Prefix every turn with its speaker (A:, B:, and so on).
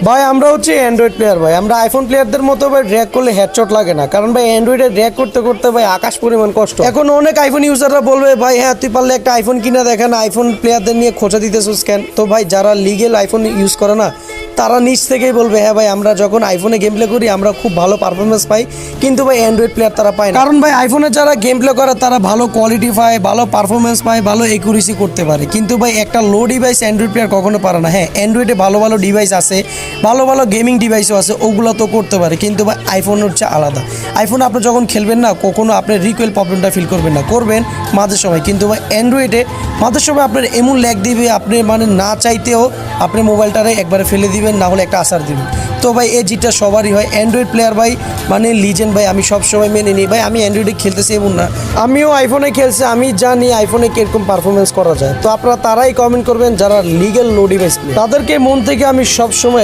A: ভাই আমরা হচ্ছে অ্যান্ড্রয়েড প্লেয়ার ভাই, আমরা আইফোন প্লেয়ারদের মতো ভাই ড্র্যাগ করলে হেডশট লাগে না, কারণ ভাই অ্যান্ড্রয়েডে ড্র্যাগ করতে করতে ভাই আকাশ পরিমাণ কষ্ট। এখন অনেক আইফোন ইউজাররা বলবে ভাই হ্যাঁ তুই পারলে একটা আইফোন কিনা দেখেন, আইফোন প্লেয়ারদের নিয়ে খোঁচা দিতেছিস কেন? তো ভাই যারা লিগেল আইফোন ইউজ করে না তারা নিজ থেকেই বলবে হ্যাঁ ভাই আমরা যখন আইফোনে গেম প্লে করি আমরা খুব ভালো পারফরমেন্স পাই, কিন্তু ভাই অ্যান্ড্রয়েড প্লেয়ার তারা পায় না। কারণ ভাই আইফোনে যারা গেম প্লে করে তারা ভালো কোয়ালিটি পায়, ভালো পারফরমেন্স পায়, ভালো একুরেসি করতে পারে, কিন্তু ভাই একটা লো ডিভাইস অ্যান্ড্রয়েড প্লেয়ার কখনো পারে না। হ্যাঁ অ্যান্ড্রয়েডে ভালো ভালো ডিভাইস আছে, ভালো ভালো গেমিং ডিভাইসও আছে, ওগুলো তো করতে পারে, কিন্তু ভাই আইফোন হচ্ছে আলাদা। আইফোন আপনি যখন খেলবেন না কখনো আপনি রিকোয়েল প্রবলেমটা ফিল করবেন না, করবেন মাঝে সময়, কিন্তু ভাই অ্যান্ড্রয়েডে মাঝে সময় আপনার এমন ল্যাগ দিবে আপনি মানে না চাইতেও আপনি মোবাইলটারে একবারে ফেলে দিবেন, না হলে একটা আসার দিবেন। তো ভাই এই জিটটা সবারই হয়। অ্যান্ড্রয়েড প্লেয়ার ভাই মানে লিজেন্ড ভাই, আমি সব সময় মেনে নিই ভাই। আমি অ্যান্ড্রয়েডে খেলতেছি এমন না, আমিও আইফোনে খেলছি, আমি জানি আইফোনে কিরকম পারফরমেন্স করা যায়। তো আপনারা তারাই কমেন্ট করবেন যারা লিগেল নো ডিভাইস, তাদেরকে মন থেকে আমি সব সময়